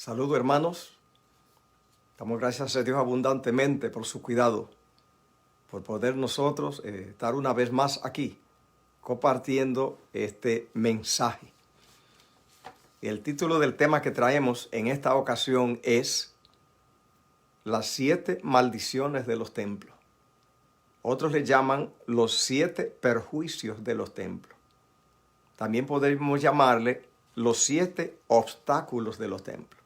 Saludos, hermanos. Damos gracias a Dios abundantemente por su cuidado, por poder nosotros estar una vez más aquí compartiendo este mensaje. El título del tema que traemos en esta ocasión es Las 7 maldiciones de los templos. Otros le llaman los 7 perjuicios de los templos. También podemos llamarle los 7 obstáculos de los templos.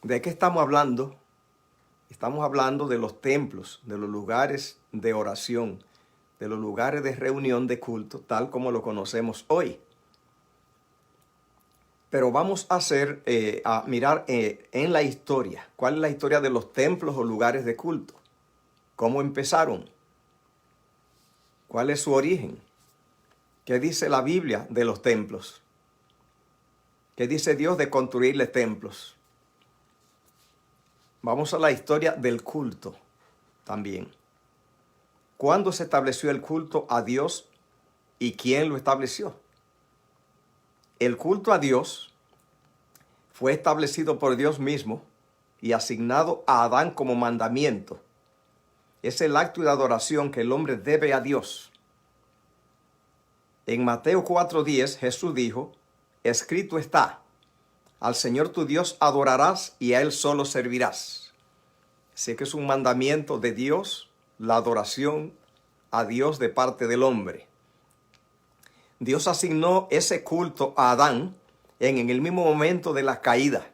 ¿De qué estamos hablando? Estamos hablando de los templos, de los lugares de oración, de los lugares de reunión de culto, tal como lo conocemos hoy. Pero vamos a mirar en la historia. ¿Cuál es la historia de los templos o lugares de culto? ¿Cómo empezaron? ¿Cuál es su origen? ¿Qué dice la Biblia de los templos? ¿Qué dice Dios de construirle templos? Vamos a la historia del culto también. ¿Cuándo se estableció el culto a Dios y quién lo estableció? El culto a Dios fue establecido por Dios mismo y asignado a Adán como mandamiento. Es el acto de adoración que el hombre debe a Dios. En Mateo 4:10 Jesús dijo, escrito está, al Señor tu Dios adorarás y a Él solo servirás. Así que es un mandamiento de Dios, la adoración a Dios de parte del hombre. Dios asignó ese culto a Adán en el mismo momento de la caída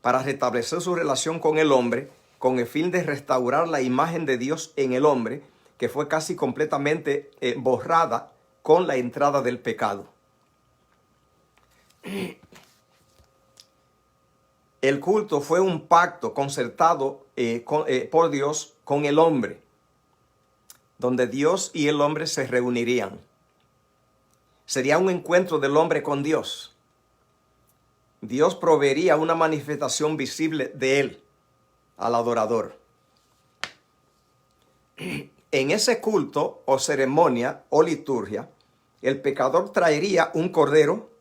para restablecer su relación con el hombre con el fin de restaurar la imagen de Dios en el hombre que fue casi completamente borrada con la entrada del pecado. El culto fue un pacto concertado por Dios con el hombre, donde Dios y el hombre se reunirían. Sería un encuentro del hombre con Dios. Dios proveería una manifestación visible de él al adorador. En ese culto o ceremonia o liturgia, el pecador traía un cordero.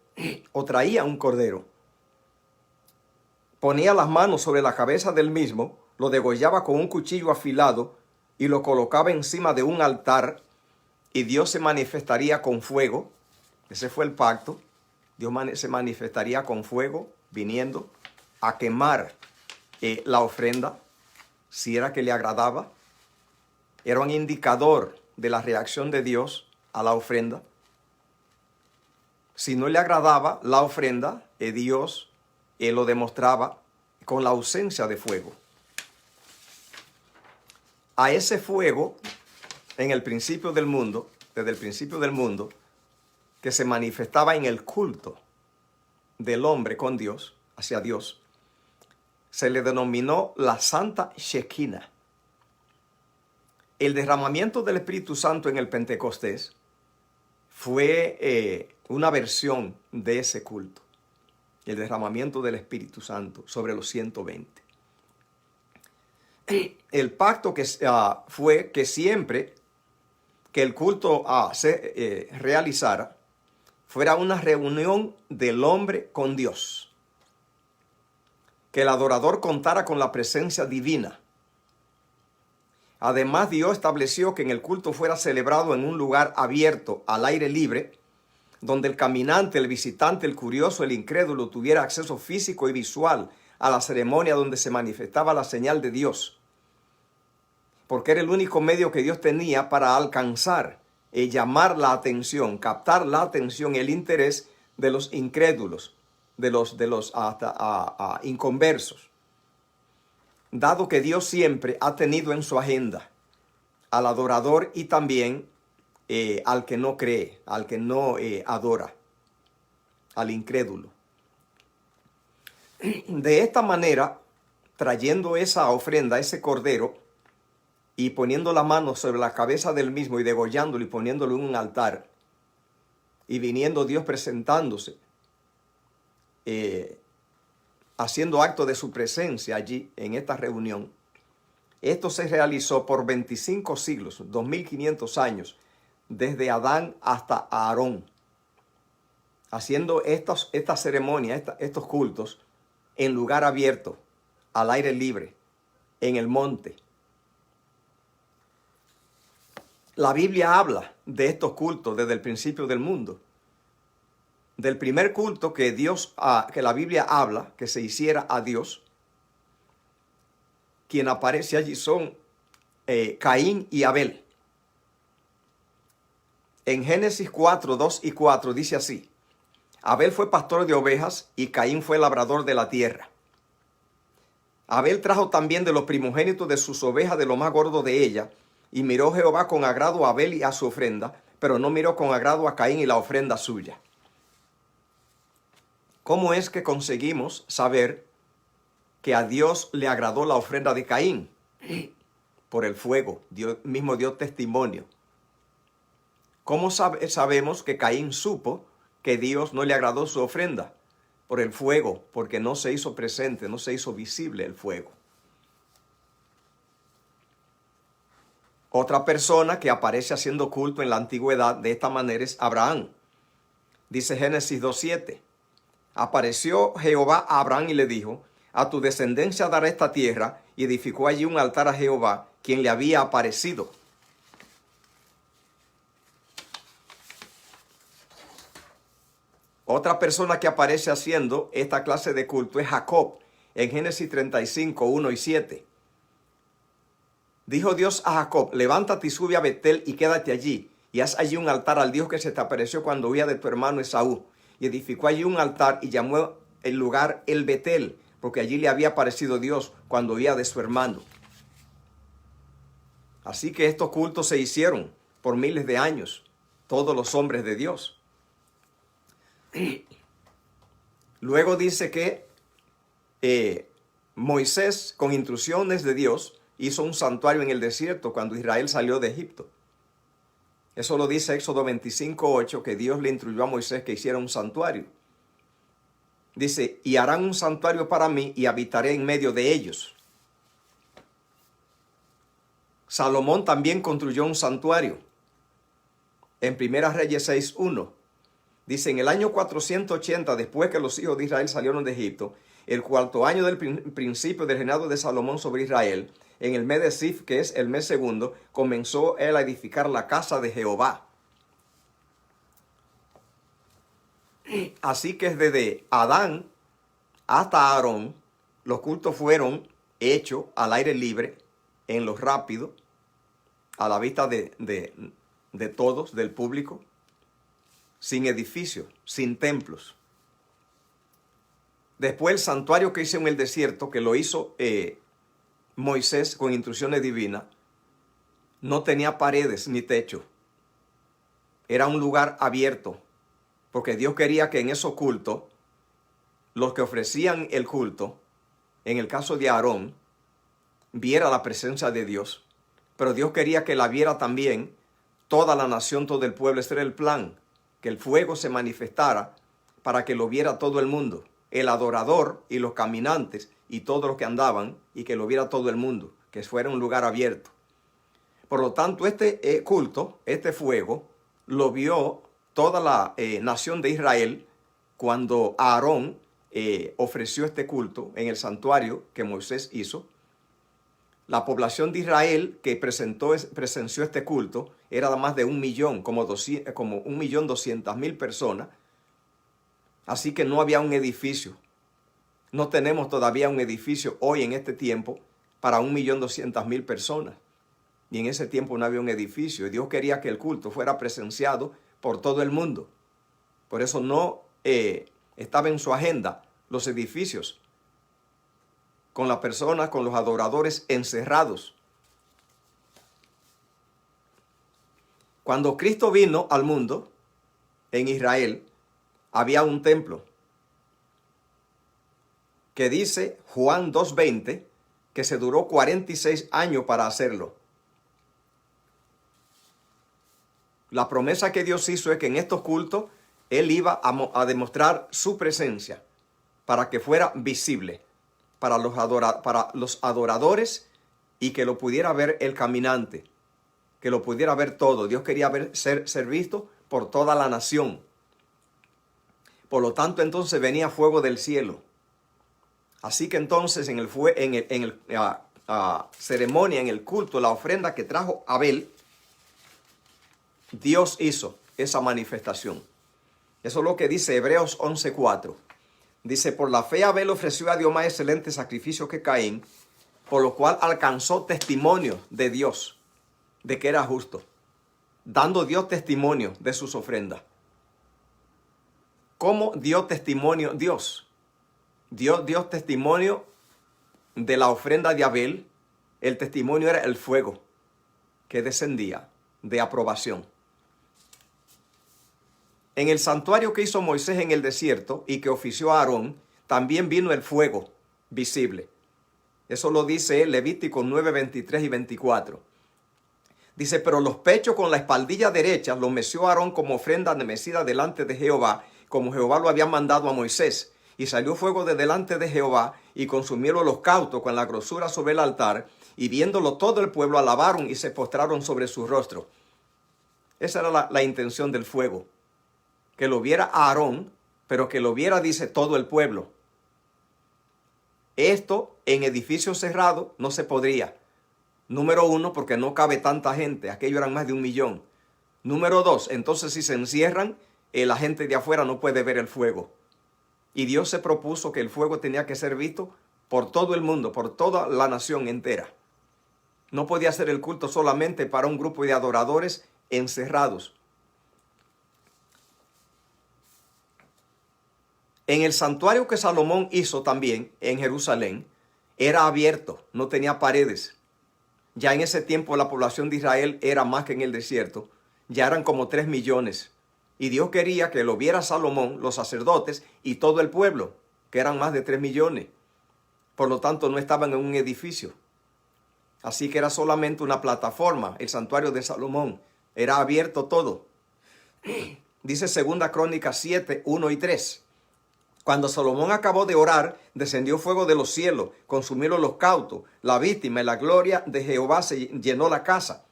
Ponía las manos sobre la cabeza del mismo, lo degollaba con un cuchillo afilado y lo colocaba encima de un altar y Dios se manifestaría con fuego. Ese fue el pacto. Dios se manifestaría con fuego viniendo a quemar la ofrenda si era que le agradaba. Era un indicador de la reacción de Dios a la ofrenda. Si no le agradaba la ofrenda, Dios lo demostraba con la ausencia de fuego. A ese fuego, en el principio del mundo, desde el principio del mundo, que se manifestaba en el culto del hombre con Dios, hacia Dios, se le denominó la Santa Shekinah. El derramamiento del Espíritu Santo en el Pentecostés fue una versión de ese culto. El derramamiento del Espíritu Santo sobre los 120. El pacto fue que siempre que el culto se realizara, fuera una reunión del hombre con Dios. Que el adorador contara con la presencia divina. Además, Dios estableció que en el culto fuera celebrado en un lugar abierto, al aire libre, donde el caminante, el visitante, el curioso, el incrédulo tuviera acceso físico y visual a la ceremonia donde se manifestaba la señal de Dios. Porque era el único medio que Dios tenía para alcanzar y llamar la atención, captar la atención y el interés de los incrédulos, de los inconversos. Dado que Dios siempre ha tenido en su agenda al adorador y también al que no cree, al que no adora, al incrédulo. De esta manera, trayendo esa ofrenda, ese cordero, y poniendo la mano sobre la cabeza del mismo y degollándolo y poniéndolo en un altar, y viniendo Dios presentándose, haciendo acto de su presencia allí en esta reunión, esto se realizó por 25 siglos, 2500 años, desde Adán hasta Aarón. haciendo estas ceremonias, estos cultos, en lugar abierto, al aire libre, en el monte. La Biblia habla de estos cultos desde el principio del mundo. Del primer culto que la Biblia habla, que se hiciera a Dios, quien aparece allí son Caín y Abel. En Génesis 4, 2 y 4 dice así: Abel fue pastor de ovejas y Caín fue labrador de la tierra. Abel trajo también de los primogénitos de sus ovejas de lo más gordo de ella, y miró Jehová con agrado a Abel y a su ofrenda, pero no miró con agrado a Caín y la ofrenda suya. ¿Cómo es que conseguimos saber que a Dios le agradó la ofrenda de Caín? Por el fuego. Dios mismo dio testimonio. ¿Cómo sabemos que Caín supo que Dios no le agradó su ofrenda? Por el fuego, porque no se hizo presente, no se hizo visible el fuego. Otra persona que aparece haciendo culto en la antigüedad de esta manera es Abraham. Dice Génesis 2:7. Apareció Jehová a Abraham y le dijo: a tu descendencia dará esta tierra, y edificó allí un altar a Jehová, quien le había aparecido. Otra persona que aparece haciendo esta clase de culto es Jacob, en Génesis 35, 1 y 7. Dijo Dios a Jacob: levántate y sube a Betel y quédate allí, y haz allí un altar al Dios que se te apareció cuando huía de tu hermano Esaú. Y edificó allí un altar y llamó el lugar El Betel, porque allí le había aparecido Dios cuando huía de su hermano. Así que estos cultos se hicieron por miles de años, todos los hombres de Dios. Luego dice que Moisés, con instrucciones de Dios, hizo un santuario en el desierto cuando Israel salió de Egipto. Eso lo dice Éxodo 25:8, que Dios le instruyó a Moisés que hiciera un santuario. Dice: y harán un santuario para mí y habitaré en medio de ellos. Salomón también construyó un santuario. En 1 Reyes 6:1 dice: en el año 480, después que los hijos de Israel salieron de Egipto, el cuarto año del principio del reinado de Salomón sobre Israel, en el mes de Sif, que es el mes segundo, comenzó él a edificar la casa de Jehová. Así que desde Adán hasta Aarón, los cultos fueron hechos al aire libre, en lo rápido, a la vista de todos, del público, sin edificios, sin templos. Después el santuario que hizo en el desierto, que lo hizo Moisés con instrucciones divinas, no tenía paredes ni techo. Era un lugar abierto, porque Dios quería que en esos cultos, los que ofrecían el culto, en el caso de Aarón, viera la presencia de Dios. Pero Dios quería que la viera también toda la nación, todo el pueblo. Ese era el plan, que el fuego se manifestara para que lo viera todo el mundo, el adorador y los caminantes y todos los que andaban, y que lo viera todo el mundo, que fuera un lugar abierto. Por lo tanto, este culto, este fuego, lo vio toda la nación de Israel cuando Aarón ofreció este culto en el santuario que Moisés hizo. La población de Israel que presenció este culto era de más de 1 millón, como 1.200.000 personas. Así que no había un edificio. No tenemos todavía un edificio hoy en este tiempo para 1.200.000 personas. Y en ese tiempo no había un edificio. Y Dios quería que el culto fuera presenciado por todo el mundo. Por eso no estaba en su agenda los edificios, con las personas, con los adoradores encerrados. Cuando Cristo vino al mundo, en Israel, había un templo que dice Juan 2:20 que se duró 46 años para hacerlo. La promesa que Dios hizo es que en estos cultos Él iba a demostrar su presencia para que fuera visible para los adoradores y que lo pudiera ver el caminante, que lo pudiera ver todo. Dios quería ser visto por toda la nación. Por lo tanto, entonces venía fuego del cielo. Así que entonces en el ceremonia, en el culto, la ofrenda que trajo Abel, Dios hizo esa manifestación. Eso es lo que dice Hebreos 11:4. Dice, por la fe Abel ofreció a Dios más excelente sacrificio que Caín, por lo cual alcanzó testimonio de Dios, de que era justo, dando Dios testimonio de sus ofrendas. ¿Cómo dio testimonio Dios? Dios dio testimonio de la ofrenda de Abel. El testimonio era el fuego que descendía de aprobación. En el santuario que hizo Moisés en el desierto y que ofició a Aarón, también vino el fuego visible. Eso lo dice Levítico 9, 23 y 24. Dice, pero los pechos con la espaldilla derecha los meció Aarón como ofrenda de mecida delante de Jehová, como Jehová lo había mandado a Moisés. Y salió fuego de delante de Jehová y consumió el holocausto con la grosura sobre el altar. Y viéndolo todo el pueblo alabaron y se postraron sobre su rostro. Esa era la intención del fuego. Que lo viera Aarón, pero que lo viera, dice, todo el pueblo. Esto en edificios cerrados no se podría. Número 1, porque no cabe tanta gente. Aquello eran más de 1 millón. Número 2, entonces si se encierran, la gente de afuera no puede ver el fuego. Y Dios se propuso que el fuego tenía que ser visto por todo el mundo, por toda la nación entera. No podía ser el culto solamente para un grupo de adoradores encerrados. En el santuario que Salomón hizo también en Jerusalén, era abierto, no tenía paredes. Ya en ese tiempo la población de Israel era más que en el desierto, ya eran como 3 millones. Y Dios quería que lo viera Salomón, los sacerdotes y todo el pueblo, que eran más de 3 millones. Por lo tanto, no estaban en un edificio. Así que era solamente una plataforma, el santuario de Salomón. Era abierto todo. Dice 2 Crónicas 7, 1 y 3. Cuando Salomón acabó de orar, descendió fuego de los cielos, consumió el holocausto, la víctima y la gloria de Jehová se llenó la casa.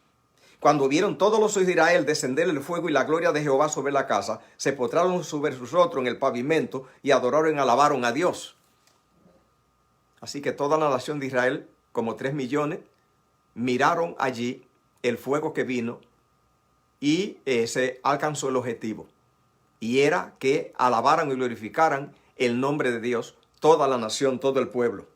Cuando vieron todos los hijos de Israel descender el fuego y la gloria de Jehová sobre la casa, se postraron sobre sus rostros en el pavimento y adoraron y alabaron a Dios. Así que toda la nación de Israel, como 3 millones, miraron allí el fuego que vino y se alcanzó el objetivo. Y era que alabaran y glorificaran el nombre de Dios, toda la nación, todo el pueblo.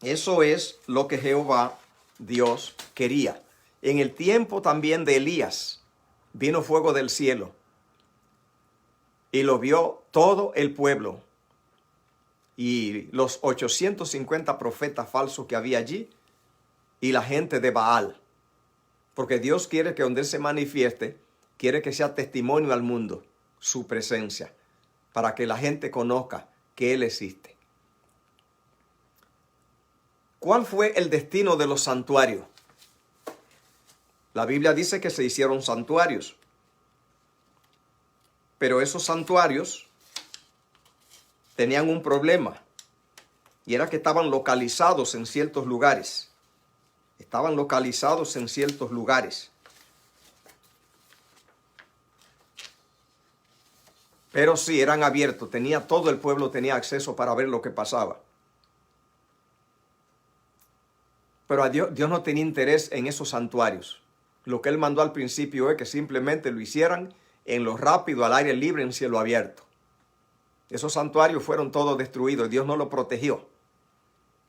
Eso es lo que Jehová, Dios, quería. En el tiempo también de Elías, vino fuego del cielo y lo vio todo el pueblo. Y los 850 profetas falsos que había allí y la gente de Baal. Porque Dios quiere que donde Él se manifieste, quiere que sea testimonio al mundo, su presencia, para que la gente conozca que Él existe. ¿Cuál fue el destino de los santuarios? La Biblia dice que se hicieron santuarios. Pero esos santuarios tenían un problema. Y era que estaban localizados en ciertos lugares. Estaban localizados en ciertos lugares. Pero sí, eran abiertos. Todo el pueblo tenía acceso para ver lo que pasaba. Pero a Dios no tenía interés en esos santuarios. Lo que Él mandó al principio es que simplemente lo hicieran en lo rápido, al aire libre, en cielo abierto. Esos santuarios fueron todos destruidos. Dios no los protegió.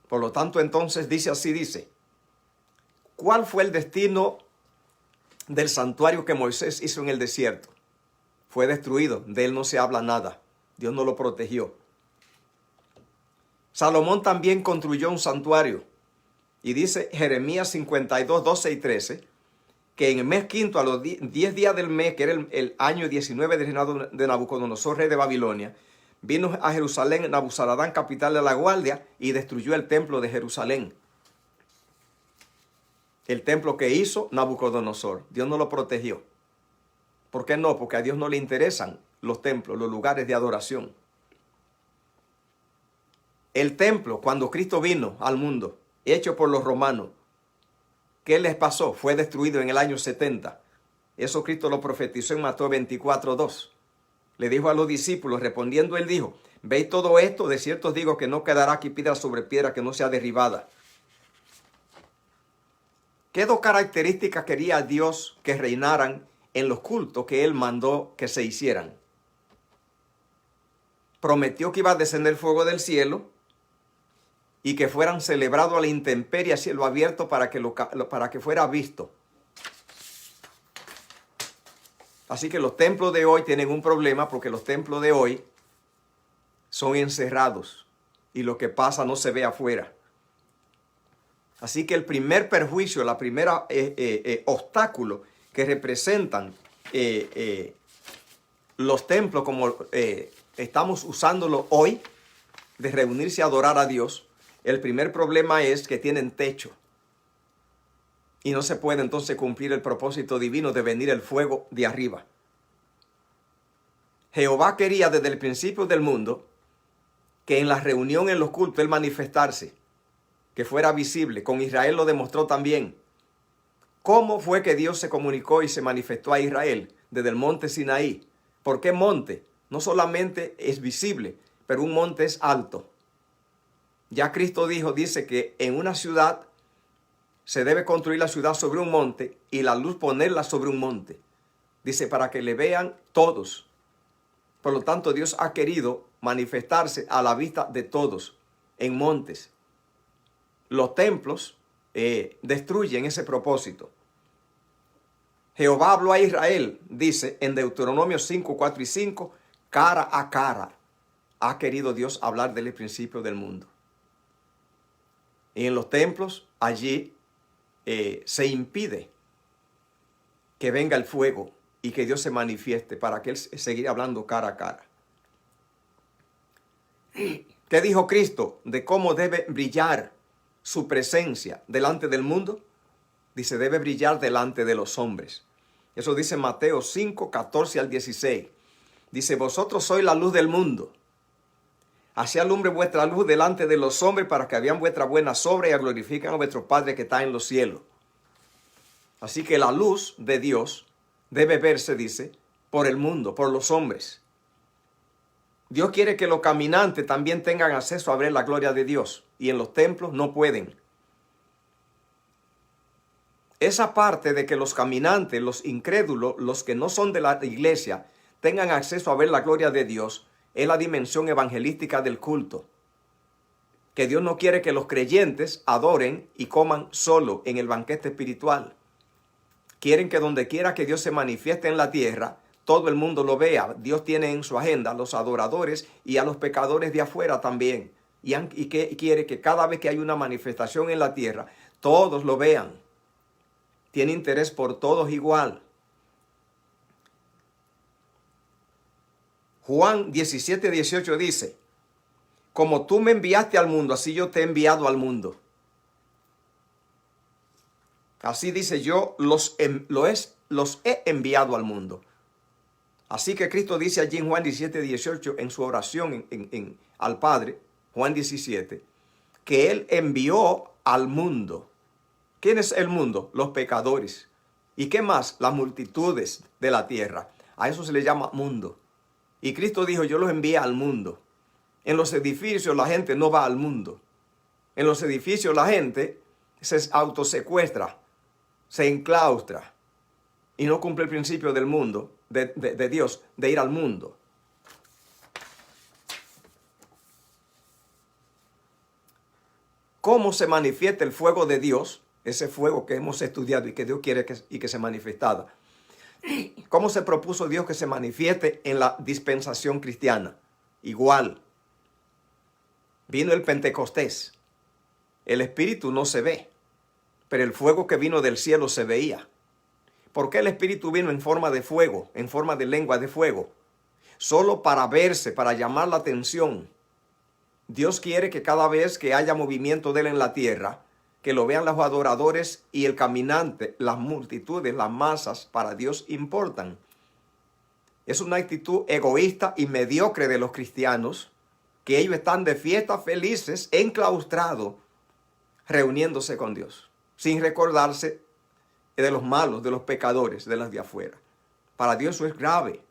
Por lo tanto, entonces dice. ¿Cuál fue el destino del santuario que Moisés hizo en el desierto? Fue destruido. De él no se habla nada. Dios no lo protegió. Salomón también construyó un santuario. Y dice Jeremías 52, 12 y 13, que en el mes quinto, a los 10 días del mes, que era el año 19 del reinado de Nabucodonosor, rey de Babilonia, vino a Jerusalén Nabuzaradán, capital de la guardia, y destruyó el templo de Jerusalén. El templo que hizo Nabucodonosor. Dios no lo protegió. ¿Por qué no? Porque a Dios no le interesan los templos, los lugares de adoración. El templo, cuando Cristo vino al mundo, hecho por los romanos, ¿qué les pasó? Fue destruido en el año 70. Eso Cristo lo profetizó en Mateo 24:2. Le dijo a los discípulos, respondiendo él dijo, ¿veis todo esto? De cierto os digo que no quedará aquí piedra sobre piedra que no sea derribada. ¿Qué dos características quería Dios que reinaran en los cultos que Él mandó que se hicieran? Prometió que iba a descender fuego del cielo y que fueran celebrados a la intemperie, a cielo abierto, para que fuera visto. Así que los templos de hoy tienen un problema, porque los templos de hoy son encerrados y lo que pasa no se ve afuera. Así que el primer perjuicio, la primera obstáculo que representan los templos como estamos usándolo hoy, de reunirse a adorar a Dios, el primer problema es que tienen techo. Y no se puede entonces cumplir el propósito divino de venir el fuego de arriba. Jehová quería desde el principio del mundo que en la reunión, en los cultos, Él manifestarse, que fuera visible. Con Israel lo demostró también. ¿Cómo fue que Dios se comunicó y se manifestó a Israel? Desde el monte Sinaí. ¿Por qué monte? No solamente es visible, pero un monte es alto. Ya Cristo dice que en una ciudad se debe construir la ciudad sobre un monte y la luz ponerla sobre un monte. Dice, para que le vean todos. Por lo tanto, Dios ha querido manifestarse a la vista de todos en montes. Los templos destruyen ese propósito. Jehová habló a Israel, dice en Deuteronomio 5, 4 y 5, cara a cara. Ha querido Dios hablar desde el principio del mundo. Y en los templos, allí se impide que venga el fuego y que Dios se manifieste para que Él seguir hablando cara a cara. ¿Qué dijo Cristo de cómo debe brillar su presencia delante del mundo? Dice, debe brillar delante de los hombres. Eso dice Mateo 5, 14 al 16. Dice, vosotros sois la luz del mundo. Así alumbre vuestra luz delante de los hombres, para que vean vuestra buena obra y glorifiquen a vuestro Padre que está en los cielos. Así que la luz de Dios debe verse, dice, por el mundo, por los hombres. Dios quiere que los caminantes también tengan acceso a ver la gloria de Dios, y en los templos no pueden. Esa parte de que los caminantes, los incrédulos, los que no son de la iglesia, tengan acceso a ver la gloria de Dios, es la dimensión evangelística del culto. Que Dios no quiere que los creyentes adoren y coman solo en el banquete espiritual. Quieren que donde quiera que Dios se manifieste en la tierra, todo el mundo lo vea. Dios tiene en su agenda a los adoradores y a los pecadores de afuera también. Y que quiere que cada vez que hay una manifestación en la tierra, todos lo vean. Tiene interés por todos igual. Juan 17, 18 dice, como tú me enviaste al mundo, así yo te he enviado al mundo. Así dice, yo los he enviado al mundo. Así que Cristo dice allí en Juan 17, 18, en su oración al Padre, Juan 17, que Él envió al mundo. ¿Quién es el mundo? Los pecadores. ¿Y qué más? Las multitudes de la tierra. A eso se le llama mundo. Y Cristo dijo, yo los envié al mundo. En los edificios la gente no va al mundo. En los edificios la gente se autosecuestra, se enclaustra y no cumple el principio del mundo, de Dios, de ir al mundo. ¿Cómo se manifiesta el fuego de Dios? Ese fuego que hemos estudiado y que Dios quiere que se manifestara. ¿Cómo se propuso Dios que se manifieste en la dispensación cristiana? Igual. Vino el Pentecostés. El Espíritu no se ve, pero el fuego que vino del cielo se veía. ¿Por qué el Espíritu vino en forma de fuego, en forma de lengua de fuego? Solo para verse, para llamar la atención. Dios quiere que cada vez que haya movimiento de Él en la tierra, que lo vean los adoradores y el caminante, las multitudes, las masas, para Dios importan. Es una actitud egoísta y mediocre de los cristianos, que ellos están de fiesta felices, enclaustrados, reuniéndose con Dios, sin recordarse de los malos, de los pecadores, de las de afuera. Para Dios eso es grave.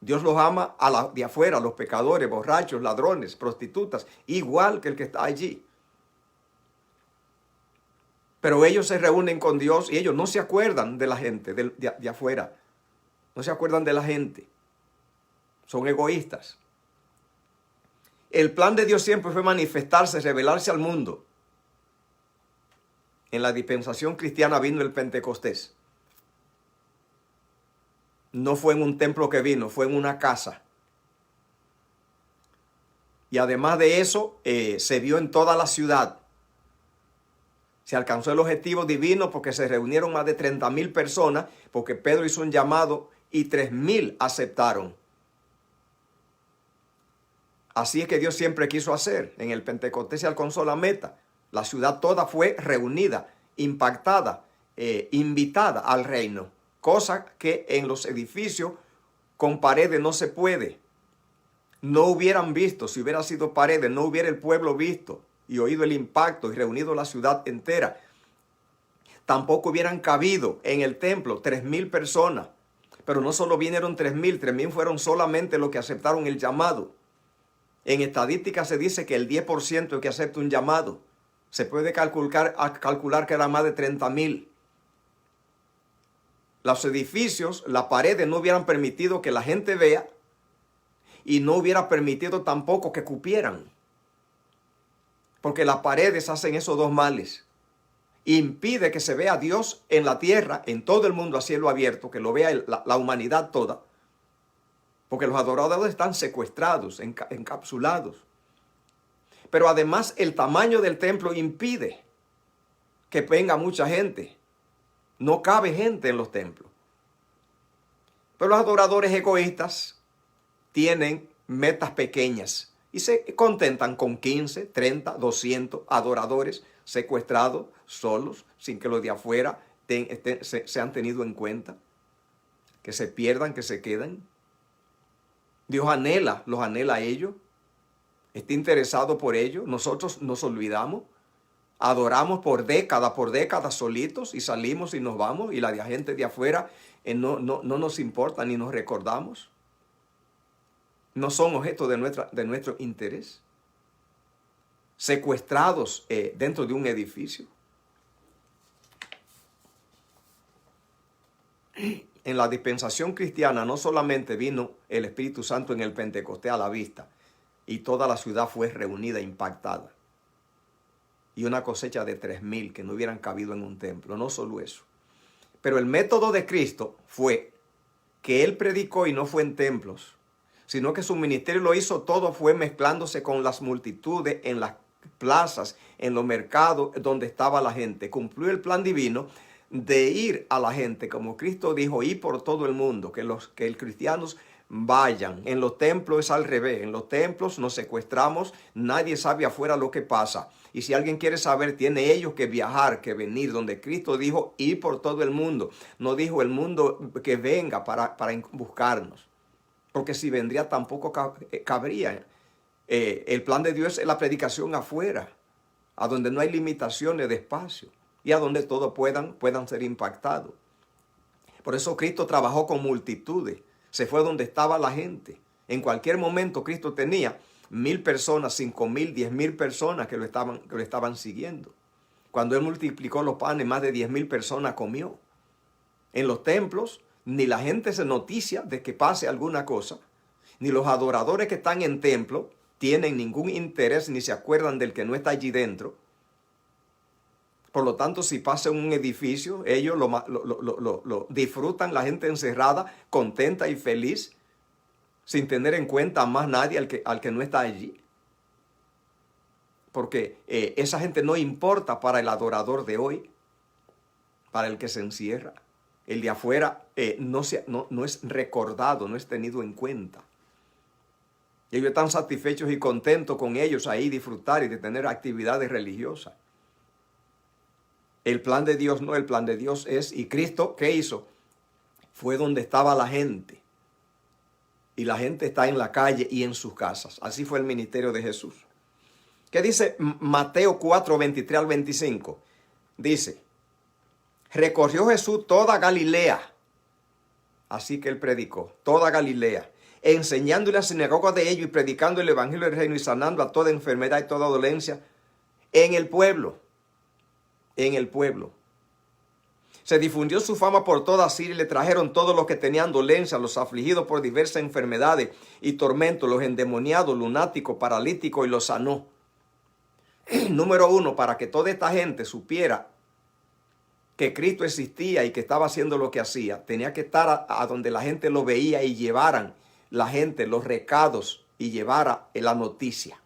Dios los ama a los de afuera, a los pecadores, borrachos, ladrones, prostitutas, igual que el que está allí. Pero ellos se reúnen con Dios y ellos no se acuerdan de la gente de afuera. No se acuerdan de la gente. Son egoístas. El plan de Dios siempre fue manifestarse, revelarse al mundo. En la dispensación cristiana vino el Pentecostés. No fue en un templo que vino, fue en una casa. Y además de eso, se vio en toda la ciudad. Se alcanzó el objetivo divino porque se reunieron más de 30,000 personas, porque Pedro hizo un llamado y 3,000 aceptaron. Así es que Dios siempre quiso hacer. En el Pentecostés se alcanzó la meta. La ciudad toda fue reunida, impactada, invitada al reino. Cosa que en los edificios con paredes no se puede. No hubieran visto, si hubiera sido paredes, no hubiera el pueblo visto y oído el impacto y reunido la ciudad entera. Tampoco hubieran cabido en el templo 3,000 personas. Pero no solo vinieron 3,000 fueron solamente los que aceptaron el llamado. En estadística se dice que el 10% es que acepta un llamado. Se puede calcular que eran más de 30,000. Los edificios, las paredes no hubieran permitido que la gente vea y no hubiera permitido tampoco que cupieran. Porque las paredes hacen esos dos males. Impide que se vea a Dios en la tierra, en todo el mundo a cielo abierto, que lo vea la humanidad toda. Porque los adoradores están secuestrados, encapsulados. Pero además el tamaño del templo impide que venga mucha gente. No cabe gente en los templos. Pero los adoradores egoístas tienen metas pequeñas y se contentan con 15, 30, 200 adoradores secuestrados, solos, sin que los de afuera sean tenidos en cuenta, que se pierdan, que se queden. Dios los anhela a ellos, está interesado por ellos. Nosotros nos olvidamos, adoramos por décadas solitos y salimos y nos vamos y la gente de afuera no nos importa ni nos recordamos. No son objeto de nuestro interés. Secuestrados dentro de un edificio. En la dispensación cristiana no solamente vino el Espíritu Santo en el Pentecostés a la vista y toda la ciudad fue reunida, impactada. Y una cosecha de 3,000 que no hubieran cabido en un templo. No solo eso. Pero el método de Cristo fue que Él predicó y no fue en templos, sino que su ministerio lo hizo todo, fue mezclándose con las multitudes en las plazas, en los mercados donde estaba la gente. Cumplió el plan divino de ir a la gente, como Cristo dijo, ir por todo el mundo, que los cristianos vayan. En los templos es al revés. En los templos nos secuestramos, nadie sabe afuera lo que pasa. Y si alguien quiere saber, tiene ellos que viajar, que venir, donde Cristo dijo ir por todo el mundo. No dijo el mundo que venga para buscarnos, porque si vendría tampoco cabría. El plan de Dios es la predicación afuera, a donde no hay limitaciones de espacio y a donde todos puedan ser impactados. Por eso Cristo trabajó con multitudes. Se fue donde estaba la gente. En cualquier momento Cristo tenía 1,000 personas, 5,000, 10,000 personas que lo estaban siguiendo. Cuando Él multiplicó los panes, más de 10,000 personas comió. En los templos, ni la gente se noticia de que pase alguna cosa, ni los adoradores que están en templo tienen ningún interés, ni se acuerdan del que no está allí dentro. Por lo tanto, si pasa en un edificio, ellos lo disfrutan, la gente encerrada, contenta y feliz, sin tener en cuenta a más nadie al que no está allí. Porque esa gente no importa para el adorador de hoy, para el que se encierra. El de afuera no es recordado, no es tenido en cuenta. Y ellos están satisfechos y contentos con ellos ahí disfrutar y de tener actividades religiosas. El plan de Dios no, el plan de Dios es, y Cristo, ¿qué hizo? Fue donde estaba la gente. Y la gente está en la calle y en sus casas. Así fue el ministerio de Jesús. ¿Qué dice Mateo 4, 23 al 25? Dice, Recorrió Jesús toda Galilea. Así que él predicó, toda Galilea, enseñando en la sinagoga de ellos y predicando el evangelio del reino y sanando a toda enfermedad y toda dolencia en el pueblo. En el pueblo. Se difundió su fama por toda Siria y le trajeron todos los que tenían dolencia, los afligidos por diversas enfermedades y tormentos, los endemoniados, lunáticos, paralíticos, y los sanó. Número 1, para que toda esta gente supiera que Cristo existía y que estaba haciendo lo que hacía, tenía que estar a donde la gente lo veía y llevaran la gente los recados y llevara la noticia.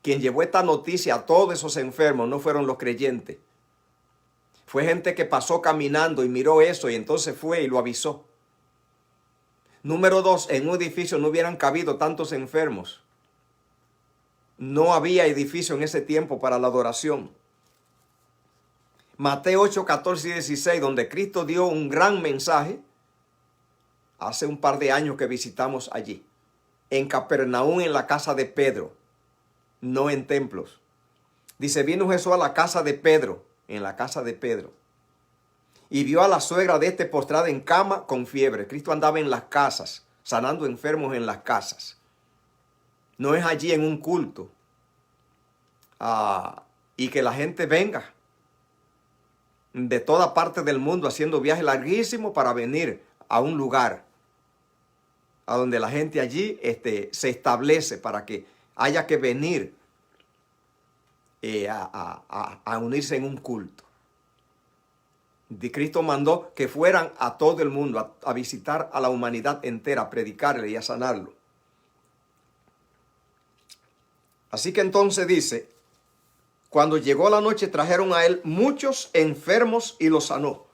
Quien llevó esta noticia a todos esos enfermos no fueron los creyentes. Fue gente que pasó caminando y miró eso y entonces fue y lo avisó. Número 2, en un edificio no hubieran cabido tantos enfermos. No había edificio en ese tiempo para la adoración. Mateo 8, 14 y 16, donde Cristo dio un gran mensaje. Hace un par de años que visitamos allí. En Capernaum, en la casa de Pedro. No en templos. Dice, vino Jesús a la casa de Pedro. En la casa de Pedro. Y vio a la suegra de este postrada en cama con fiebre. Cristo andaba en las casas, sanando enfermos en las casas. No es allí en un culto. Y que la gente venga de toda parte del mundo haciendo viajes larguísimos para venir a un lugar a donde la gente allí se establece para que haya que venir a unirse en un culto. Cristo mandó que fueran a todo el mundo a visitar a la humanidad entera, a predicarle y a sanarlo. Así que entonces dice, cuando llegó la noche trajeron a él muchos enfermos y los sanó.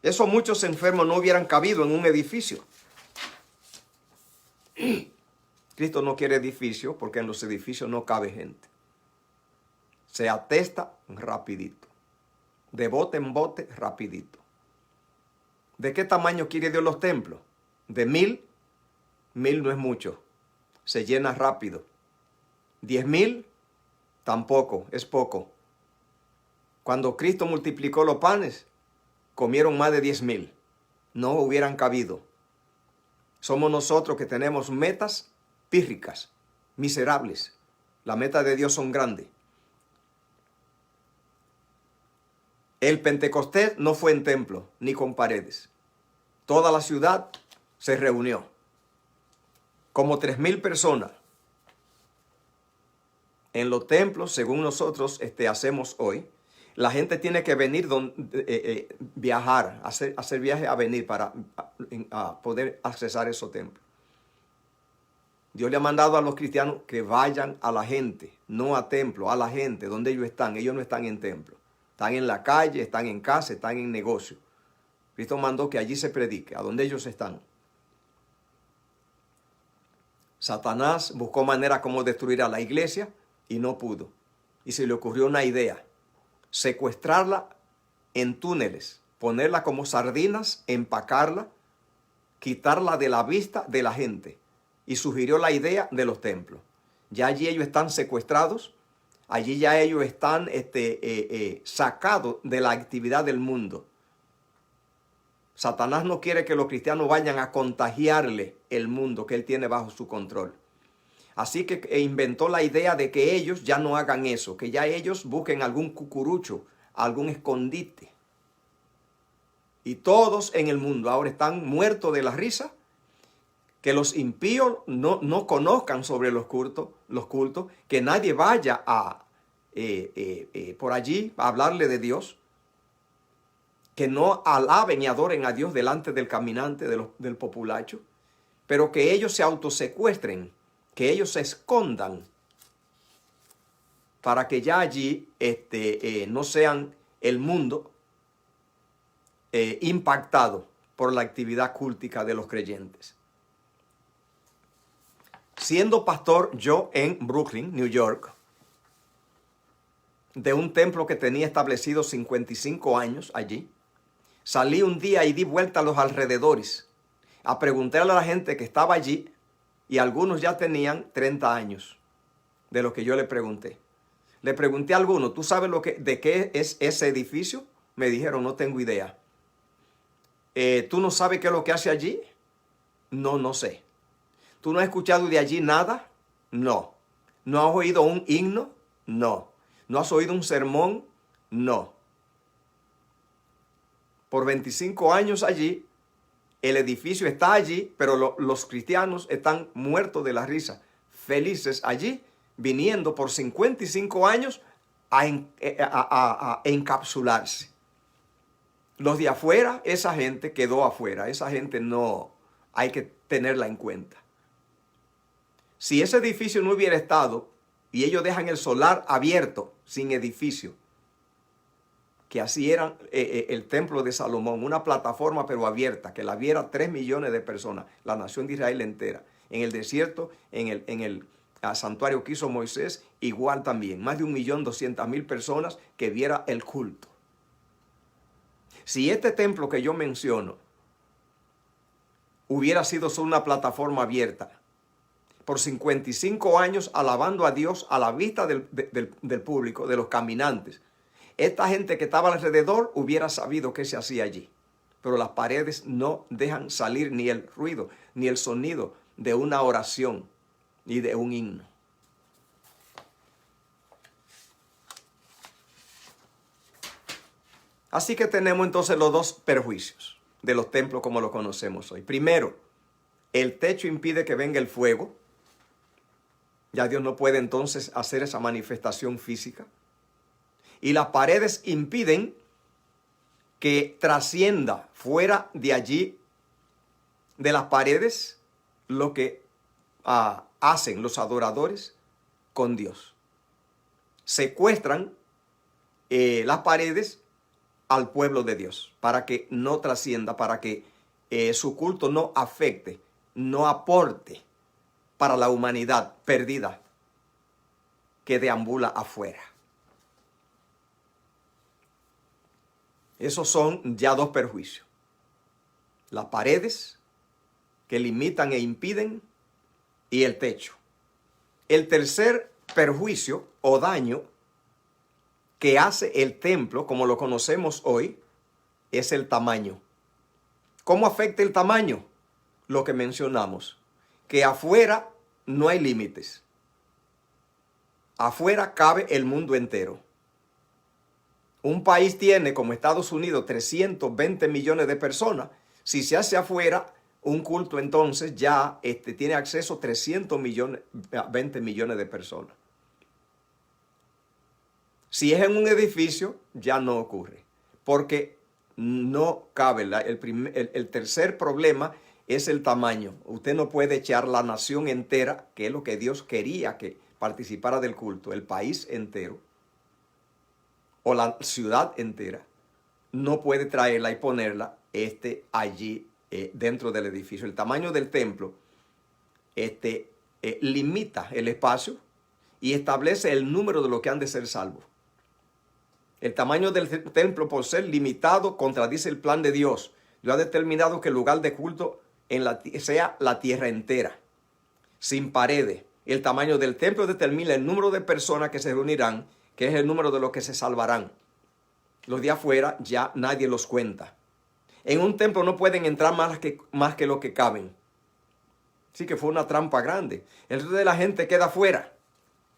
Esos muchos enfermos no hubieran cabido en un edificio. Cristo no quiere edificio porque en los edificios no cabe gente. Se atesta rapidito. De bote en bote rapidito. ¿De qué tamaño quiere Dios los templos? De 1000. 1000 no es mucho. Se llena rápido. 10,000. Tampoco, es poco. Cuando Cristo multiplicó los panes, comieron más de 10,000. No hubieran cabido. Somos nosotros que tenemos metas pírricas, miserables. Las metas de Dios son grandes. El Pentecostés no fue en templo, ni con paredes. Toda la ciudad se reunió. Como 3,000 personas. En los templos, según nosotros hacemos hoy, la gente tiene que venir, viajar, hacer viaje a venir para poder accesar esos templos. Dios le ha mandado a los cristianos que vayan a la gente, no a templo, a la gente, donde ellos están. Ellos no están en templo. Están en la calle, están en casa, están en negocio. Cristo mandó que allí se predique, a donde ellos están. Satanás buscó manera como destruir a la iglesia y no pudo. Y se le ocurrió una idea. Secuestrarla en túneles, ponerla como sardinas, empacarla, quitarla de la vista de la gente. Y sugirió la idea de los templos. Ya allí ellos están secuestrados. Allí ya ellos están sacados de la actividad del mundo. Satanás no quiere que los cristianos vayan a contagiarle el mundo que él tiene bajo su control. Así que inventó la idea de que ellos ya no hagan eso, que ya ellos busquen algún cucurucho, algún escondite. Y todos en el mundo ahora están muertos de la risa. Que los impíos no conozcan sobre los cultos, que nadie vaya por allí a hablarle de Dios, que no alaben y adoren a Dios delante del caminante, del populacho, pero que ellos se autosecuestren, que ellos se escondan, para que ya allí no sean el mundo impactado por la actividad cultica de los creyentes. Siendo pastor yo en Brooklyn, New York, de un templo que tenía establecido 55 años allí, salí un día y di vuelta a los alrededores a preguntarle a la gente que estaba allí, y algunos ya tenían 30 años de lo que yo le pregunté. Le pregunté a alguno, ¿tú sabes de qué es ese edificio? Me dijeron, no tengo idea. ¿Tú no sabes qué es lo que hace allí? No, no sé. ¿Tú no has escuchado de allí nada? No. ¿No has oído un himno? No. ¿No has oído un sermón? No. Por 25 años allí, el edificio está allí, pero los cristianos están muertos de la risa, felices allí, viniendo por 55 años a encapsularse. Los de afuera, esa gente quedó afuera, esa gente no hay que tenerla en cuenta. Si ese edificio no hubiera estado y ellos dejan el solar abierto, sin edificio, que así era el templo de Salomón, una plataforma pero abierta, que la viera 3 millones de personas, la nación de Israel entera. En el desierto, en el santuario que hizo Moisés, igual también, más de 1.200.000 personas que viera el culto. Si este templo que yo menciono hubiera sido solo una plataforma abierta, por 55 años alabando a Dios a la vista del público, de los caminantes, esta gente que estaba alrededor hubiera sabido qué se hacía allí. Pero las paredes no dejan salir ni el ruido, ni el sonido de una oración, ni de un himno. Así que tenemos entonces los dos perjuicios de los templos como los conocemos hoy. Primero, el techo impide que venga el fuego. Ya Dios no puede entonces hacer esa manifestación física. Y las paredes impiden que trascienda fuera de allí, de las paredes, lo que hacen los adoradores con Dios. Secuestran las paredes al pueblo de Dios para que no trascienda, para que su culto no afecte, no aporte para la humanidad perdida que deambula afuera. Esos son ya dos perjuicios. Las paredes que limitan e impiden y el techo. El tercer perjuicio o daño que hace el templo, como lo conocemos hoy, es el tamaño. ¿Cómo afecta el tamaño? Lo que mencionamos, que afuera no hay límites. Afuera cabe el mundo entero. Un país tiene, como Estados Unidos, 320 millones de personas. Si se hace afuera un culto, entonces ya tiene acceso a 320 millones de personas. Si es en un edificio, ya no ocurre, porque no cabe. El tercer problema es el tamaño. Usted no puede echar la nación entera, que es lo que Dios quería que participara del culto, el país entero o la ciudad entera. No puede traerla y ponerla allí dentro del edificio. El tamaño del templo limita el espacio y establece el número de los que han de ser salvos. El tamaño del templo, por ser limitado, contradice el plan de Dios. Dios ha determinado que el lugar de culto sea la tierra entera, sin paredes. El tamaño del templo determina el número de personas que se reunirán, que es el número de los que se salvarán. Los de afuera ya nadie los cuenta. En un templo no pueden entrar más que lo que caben. Así que fue una trampa grande. El resto de la gente queda afuera.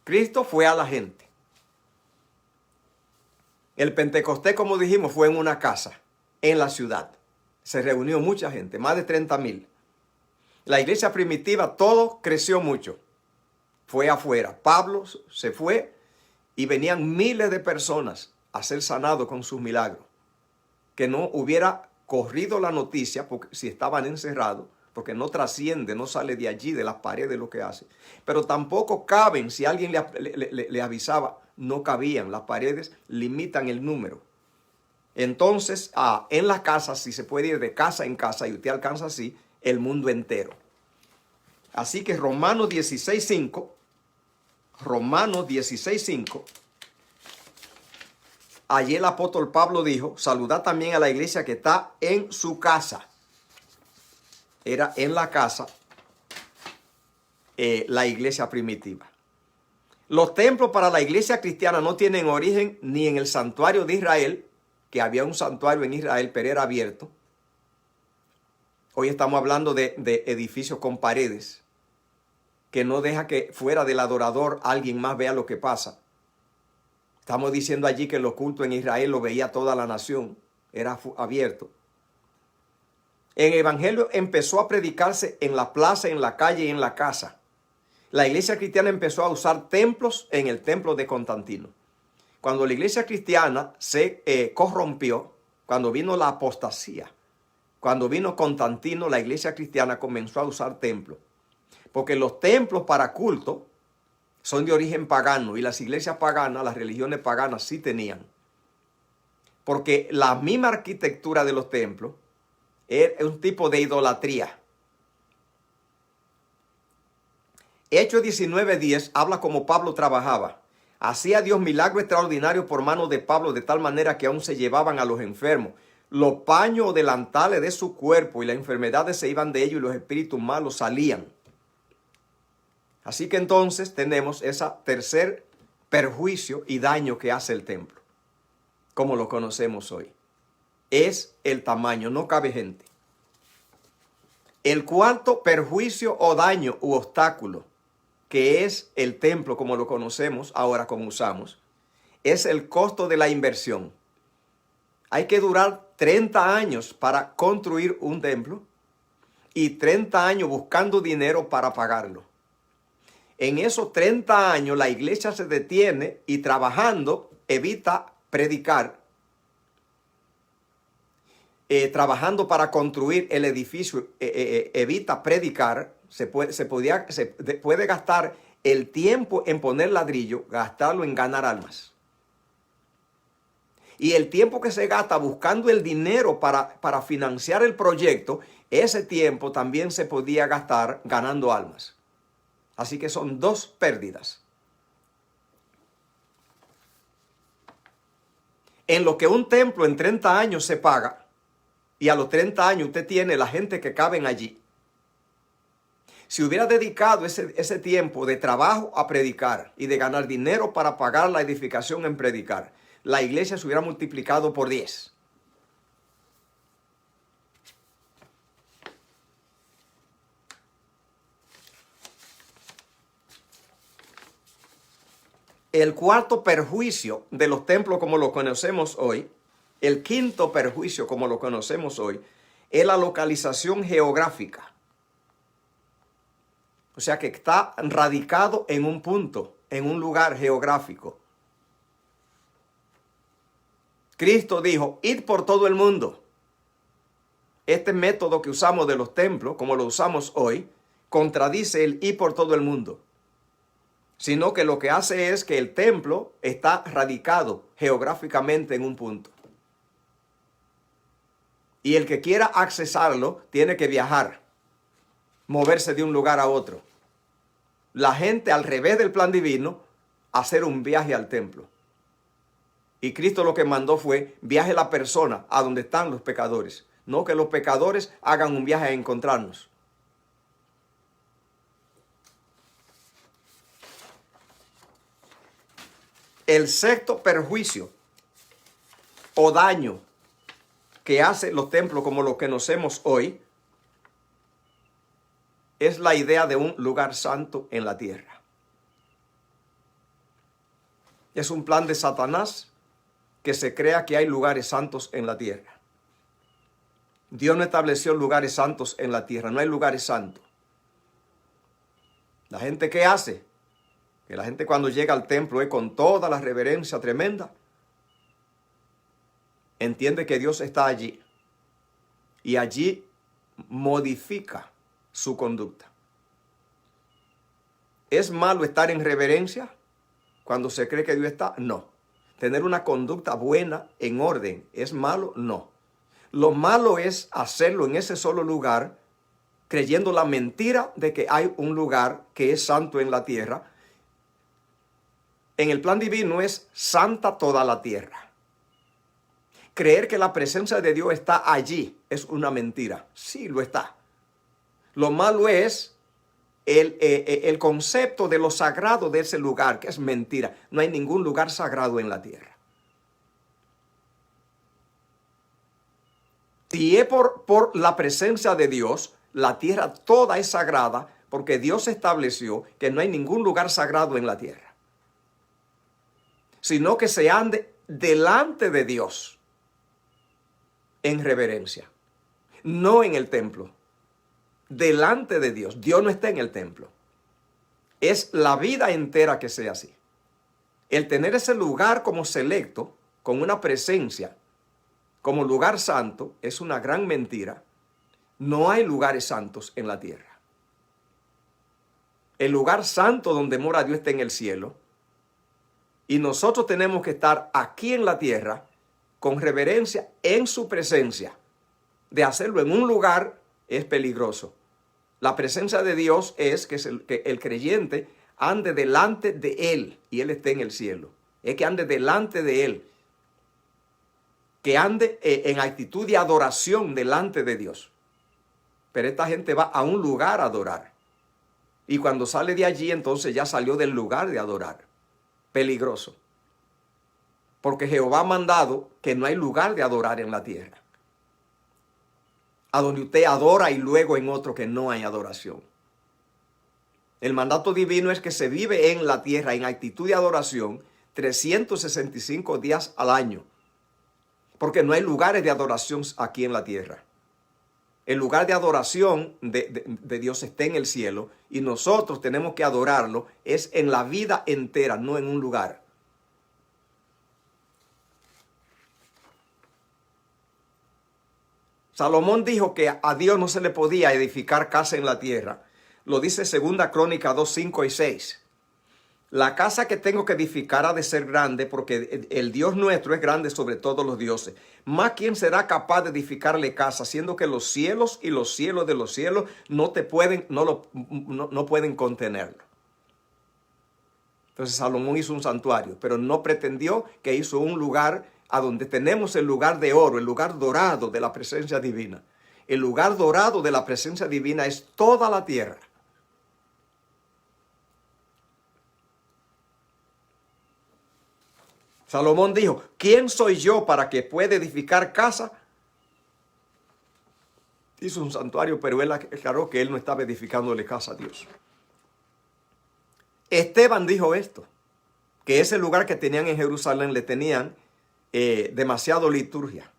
Cristo fue a la gente. El Pentecostés, como dijimos, fue en una casa, en la ciudad. Se reunió mucha gente, más de 30,000. La iglesia primitiva, todo creció mucho. Fue afuera. Pablo se fue y venían miles de personas a ser sanados con sus milagros. Que no hubiera corrido la noticia porque si estaban encerrados, porque no trasciende, no sale de allí, de las paredes lo que hace. Pero tampoco caben, si alguien le avisaba, no cabían. Las paredes limitan el número. Entonces, en las casas, si se puede ir de casa en casa, y usted alcanza así el mundo entero. Así que Romanos 16:5, allí el apóstol Pablo dijo, saludad también a la iglesia que está en su casa. Era en la casa la iglesia primitiva. Los templos para la iglesia cristiana no tienen origen ni en el santuario de Israel, que había un santuario en Israel, pero era abierto. Hoy estamos hablando de edificios con paredes, que no deja que fuera del adorador alguien más vea lo que pasa. Estamos diciendo allí que el oculto en Israel lo veía toda la nación, era abierto. El evangelio empezó a predicarse en la plaza, en la calle y en la casa. La iglesia cristiana empezó a usar templos en el templo de Constantino. Cuando la iglesia cristiana se corrompió, cuando vino la apostasía, cuando vino Constantino, la iglesia cristiana comenzó a usar templos. Porque los templos para culto son de origen pagano y las iglesias paganas, las religiones paganas sí tenían. Porque la misma arquitectura de los templos es un tipo de idolatría. Hechos 19:10 habla como Pablo trabajaba. Hacía Dios milagros extraordinarios por mano de Pablo, de tal manera que aún se llevaban a los enfermos los paños o delantales de su cuerpo, y las enfermedades se iban de ellos y los espíritus malos salían. Así que entonces tenemos ese tercer perjuicio y daño que hace el templo, como lo conocemos hoy. Es el tamaño, no cabe gente. El cuarto perjuicio o daño u obstáculo, que es el templo como lo conocemos ahora, como usamos, es el costo de la inversión. Hay que durar 30 años para construir un templo y 30 años buscando dinero para pagarlo. En esos 30 años la iglesia se detiene y trabajando evita predicar. Trabajando para construir el edificio evita predicar. Se puede gastar el tiempo en poner ladrillo, gastarlo en ganar almas. Y el tiempo que se gasta buscando el dinero para financiar el proyecto, ese tiempo también se podía gastar ganando almas. Así que son dos pérdidas. En lo que un templo en 30 años se paga, y a los 30 años usted tiene la gente que caben allí. Si hubiera dedicado ese tiempo de trabajo a predicar y de ganar dinero para pagar la edificación en predicar, la iglesia se hubiera multiplicado por 10. El cuarto perjuicio de los templos como lo conocemos hoy, el quinto perjuicio como lo conocemos hoy, es la localización geográfica. O sea que está radicado en un punto, en un lugar geográfico. Cristo dijo, id por todo el mundo. Este método que usamos de los templos, como lo usamos hoy, contradice el ir por todo el mundo. Sino que lo que hace es que el templo está radicado geográficamente en un punto. Y el que quiera accesarlo tiene que viajar, moverse de un lugar a otro. La gente, al revés del plan divino, hacer un viaje al templo. Y Cristo lo que mandó fue, viaje la persona a donde están los pecadores. No que los pecadores hagan un viaje a encontrarnos. El sexto perjuicio o daño que hace los templos como los que conocemos hoy es la idea de un lugar santo en la tierra. Es un plan de Satanás que se crea que hay lugares santos en la tierra. Dios no estableció lugares santos en la tierra, no hay lugares santos. La gente, ¿qué hace? Que la gente cuando llega al templo es con toda la reverencia tremenda. Entiende que Dios está allí. Y allí modifica su conducta. ¿Es malo estar en reverencia cuando se cree que Dios está? No. Tener una conducta buena, en orden, ¿es malo? No. Lo malo es hacerlo en ese solo lugar, creyendo la mentira de que hay un lugar que es santo en la tierra. En el plan divino es santa toda la tierra. Creer que la presencia de Dios está allí es una mentira. Sí, lo está. Lo malo es el concepto de lo sagrado de ese lugar, que es mentira. No hay ningún lugar sagrado en la tierra. Si es por la presencia de Dios, la tierra toda es sagrada, porque Dios estableció que no hay ningún lugar sagrado en la tierra, sino que se ande delante de Dios en reverencia, no en el templo, delante de Dios. Dios no está en el templo. Es la vida entera que sea así. El tener ese lugar como selecto, con una presencia, como lugar santo, es una gran mentira. No hay lugares santos en la tierra. El lugar santo donde mora Dios está en el cielo. Y nosotros tenemos que estar aquí en la tierra con reverencia en su presencia. De hacerlo en un lugar es peligroso. La presencia de Dios es que el creyente ande delante de Él y Él esté en el cielo. Es que ande delante de Él. Que ande en actitud de adoración delante de Dios. Pero esta gente va a un lugar a adorar. Y cuando sale de allí, entonces ya salió del lugar de adorar. Peligroso. Porque Jehová ha mandado que no hay lugar de adorar en la tierra. A donde usted adora y luego en otro que no hay adoración. El mandato divino es que se vive en la tierra en actitud de adoración 365 días al año. Porque no hay lugares de adoración aquí en la tierra. El lugar de adoración de Dios está en el cielo y nosotros tenemos que adorarlo es en la vida entera, no en un lugar. Salomón dijo que a Dios no se le podía edificar casa en la tierra. Lo dice 2 Crónicas 2, 5 y 6. La casa que tengo que edificar ha de ser grande, porque el Dios nuestro es grande sobre todos los dioses. Más, ¿quién será capaz de edificarle casa, siendo que los cielos y los cielos de los cielos no pueden contenerlo? Entonces Salomón hizo un santuario, pero no pretendió que hizo un lugar a donde tenemos el lugar de oro, el lugar dorado de la presencia divina. El lugar dorado de la presencia divina es toda la tierra. Salomón dijo, ¿quién soy yo para que pueda edificar casa? Hizo un santuario, pero él aclaró que él no estaba edificándole casa a Dios. Esteban dijo esto, que ese lugar que tenían en Jerusalén le tenían demasiado liturgia.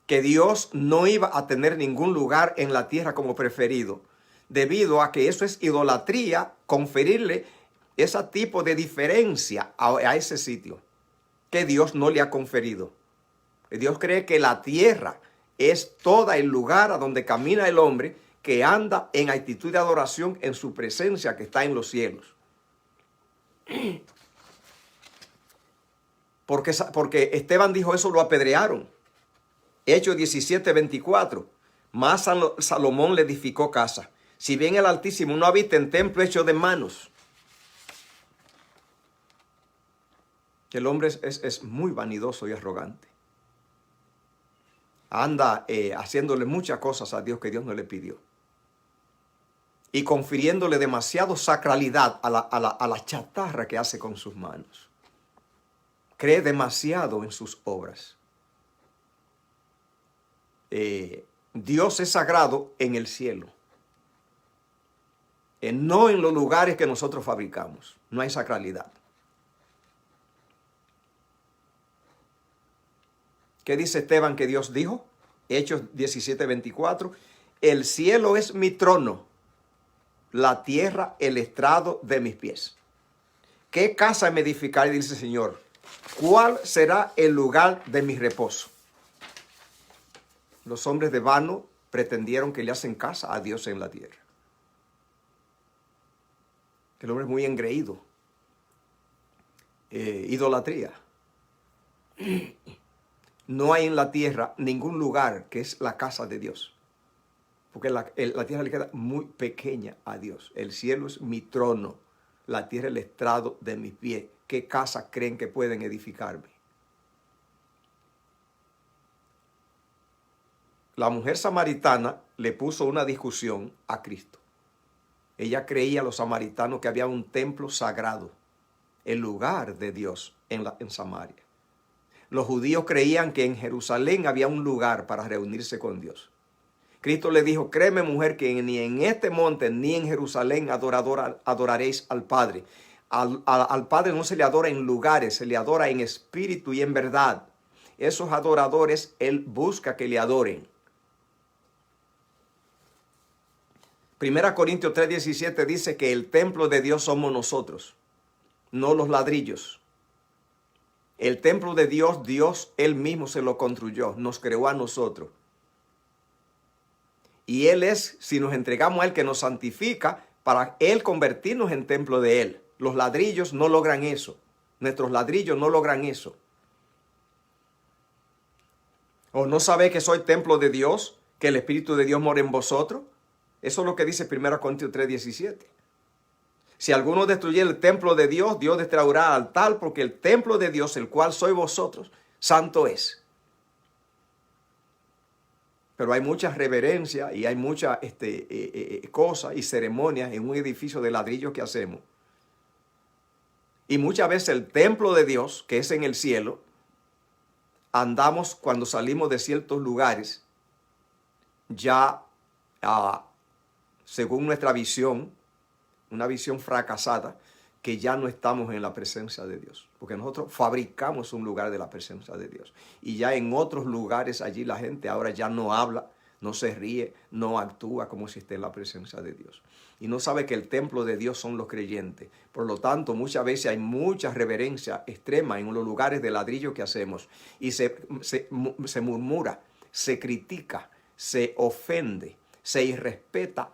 Que Dios no iba a tener ningún lugar en la tierra como preferido, debido a que eso es idolatría, conferirle ese tipo de diferencia a ese sitio que Dios no le ha conferido. Dios cree que la tierra es todo el lugar a donde camina el hombre que anda en actitud de adoración en su presencia que está en los cielos. Porque Esteban dijo eso, lo apedrearon. Hechos 17:24. Mas Salomón le edificó casa. Si bien el Altísimo no habita en templo hecho de manos. El hombre es muy vanidoso y arrogante. Anda haciéndole muchas cosas a Dios que Dios no le pidió. Y confiriéndole demasiado sacralidad a la chatarra que hace con sus manos. Cree demasiado en sus obras. Dios es sagrado en el cielo. No en los lugares que nosotros fabricamos. No hay sacralidad. ¿Qué dice Esteban que Dios dijo? Hechos 17:24. El cielo es mi trono, la tierra el estrado de mis pies. ¿Qué casa me edificaré? Dice el Señor. ¿Cuál será el lugar de mi reposo? Los hombres de vano pretendieron que le hacen casa a Dios en la tierra. El hombre es muy engreído. Idolatría. No hay en la tierra ningún lugar que es la casa de Dios. Porque la tierra le queda muy pequeña a Dios. El cielo es mi trono. La tierra es el estrado de mis pies. ¿Qué casa creen que pueden edificarme? la mujer samaritana le puso una discusión a Cristo. Ella creía, los samaritanos, que había un templo sagrado, el lugar de Dios en Samaria. Los judíos creían que en Jerusalén había un lugar para reunirse con Dios. Cristo le dijo: créeme, mujer, que ni en este monte ni en Jerusalén adoraréis al Padre. Al Padre no se le adora en lugares, se le adora en espíritu y en verdad. Esos adoradores Él busca que le adoren. 1 Corintios 3:17 dice que el templo de Dios somos nosotros, no los ladrillos. El templo de Dios, Dios Él mismo se lo construyó, nos creó a nosotros. Y Él es, si nos entregamos a Él, que nos santifica para Él convertirnos en templo de Él. Los ladrillos no logran eso. Nuestros ladrillos no logran eso. ¿O no sabéis que soy templo de Dios, que el Espíritu de Dios mora en vosotros? Eso es lo que dice 1 Corintios 3:17. Si alguno destruye el templo de Dios, Dios destruirá al tal, porque el templo de Dios, el cual sois vosotros, santo es. Pero hay mucha reverencia y hay muchas cosas y ceremonias en un edificio de ladrillo que hacemos. Y muchas veces el templo de Dios, que es en el cielo, andamos cuando salimos de ciertos lugares, ya según nuestra visión, una visión fracasada, que ya no estamos en la presencia de Dios. Porque nosotros fabricamos un lugar de la presencia de Dios. Y ya en otros lugares allí la gente ahora ya no habla, no se ríe, no actúa como si esté en la presencia de Dios. Y no sabe que el templo de Dios son los creyentes. Por lo tanto, muchas veces hay mucha reverencia extrema en los lugares de ladrillo que hacemos. Y se murmura, se critica, se ofende, se irrespeta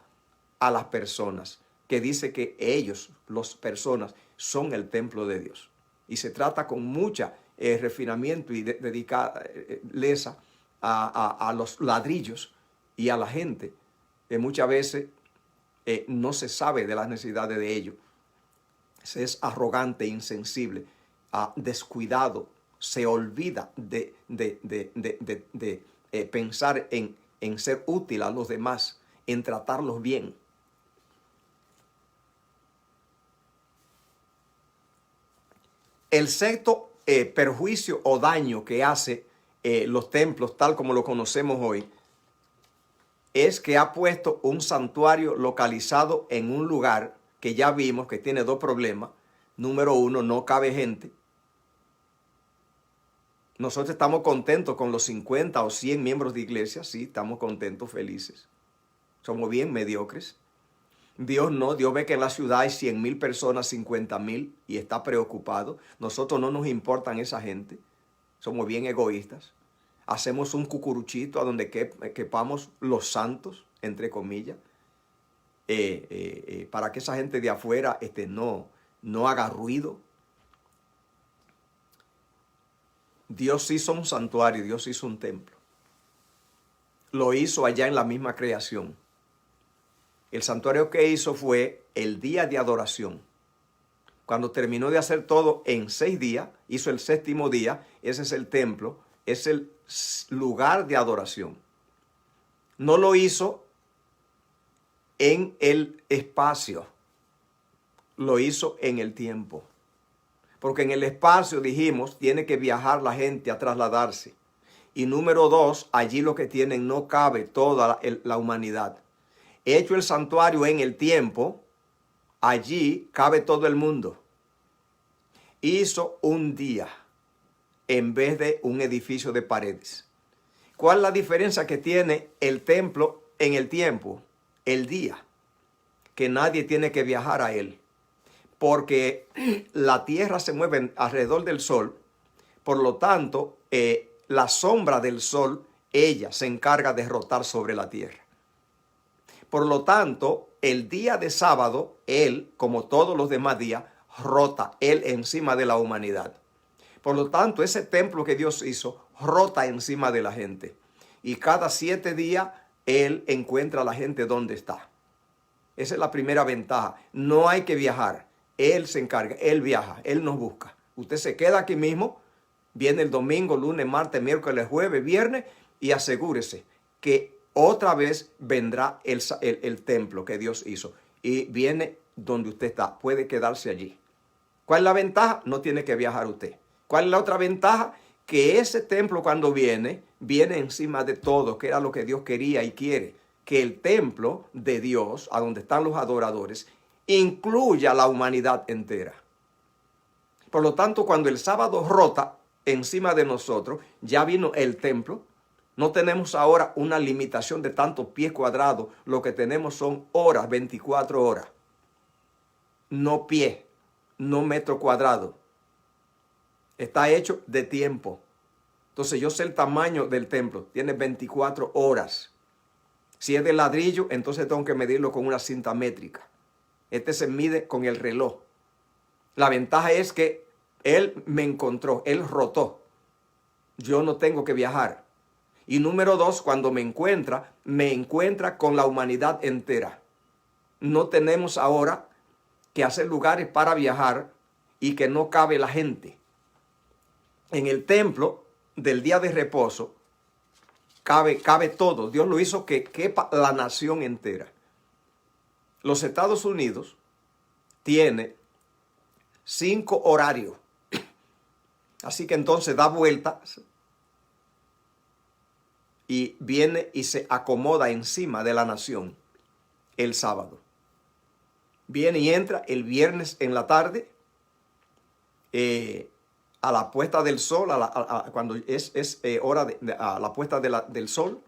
a las personas, que dice que ellos, las personas, son el templo de Dios. Y se trata con mucha refinamiento y delicadeza a los ladrillos y a la gente, que muchas veces no se sabe de las necesidades de ellos. Se es arrogante, insensible, descuidado, se olvida de pensar en ser útil a los demás, en tratarlos bien. El sexto perjuicio o daño que hace los templos, tal como lo conocemos hoy, es que ha puesto un santuario localizado en un lugar que ya vimos que tiene dos problemas. Número uno, no cabe gente. Nosotros estamos contentos con los 50 o 100 miembros de iglesia, sí, estamos contentos, felices. Somos bien mediocres. Dios no, Dios ve que en la ciudad hay 100,000 personas, 50,000 y está preocupado. Nosotros no nos importan esa gente, somos bien egoístas. Hacemos un cucuruchito a donde quepamos los santos, entre comillas, para que esa gente de afuera no haga ruido. Dios hizo un santuario, Dios hizo un templo. Lo hizo allá en la misma creación. El santuario que hizo fue el día de adoración. Cuando terminó de hacer todo en 6 días, hizo el séptimo día. Ese es el templo, es el lugar de adoración. No lo hizo en el espacio, lo hizo en el tiempo. Porque en el espacio, dijimos, tiene que viajar la gente a trasladarse. Y número 2, allí lo que tienen no cabe toda la humanidad. Hecho el santuario en el tiempo, allí cabe todo el mundo. Hizo un día en vez de un edificio de paredes. ¿Cuál es la diferencia que tiene el templo en el tiempo? El día, que nadie tiene que viajar a él. Porque la tierra se mueve alrededor del sol, por lo tanto, la sombra del sol, ella se encarga de rotar sobre la tierra. Por lo tanto, el día de sábado, él, como todos los demás días, rota él encima de la humanidad. Por lo tanto, ese templo que Dios hizo, rota encima de la gente. Y cada 7 días, él encuentra a la gente donde está. Esa es la primera ventaja. No hay que viajar. Él se encarga, él viaja, él nos busca. Usted se queda aquí mismo, viene el domingo, lunes, martes, miércoles, jueves, viernes y asegúrese que otra vez vendrá el templo que Dios hizo. Y viene donde usted está. Puede quedarse allí. ¿Cuál es la ventaja? No tiene que viajar usted. ¿Cuál es la otra ventaja? Que ese templo cuando viene encima de todo, que era lo que Dios quería y quiere. Que el templo de Dios, a donde están los adoradores, incluya la humanidad entera. Por lo tanto, cuando el sábado rota encima de nosotros, ya vino el templo. No tenemos ahora una limitación de tantos pies cuadrados. Lo que tenemos son horas, 24 horas. No pies, no metro cuadrado. Está hecho de tiempo. Entonces yo sé el tamaño del templo. Tiene 24 horas. Si es de ladrillo, entonces tengo que medirlo con una cinta métrica. Este se mide con el reloj. La ventaja es que Él me encontró, Él rotó. Yo no tengo que viajar. Y número 2, cuando me encuentra con la humanidad entera. No tenemos ahora que hacer lugares para viajar y que no cabe la gente. En el templo del día de reposo cabe todo. Dios lo hizo que quepa la nación entera. Los Estados Unidos tiene 5 horarios. Así que entonces da vueltas y viene y se acomoda encima de la nación el sábado. Viene y entra el viernes en la tarde, a la puesta del sol, cuando es hora a la puesta del sol.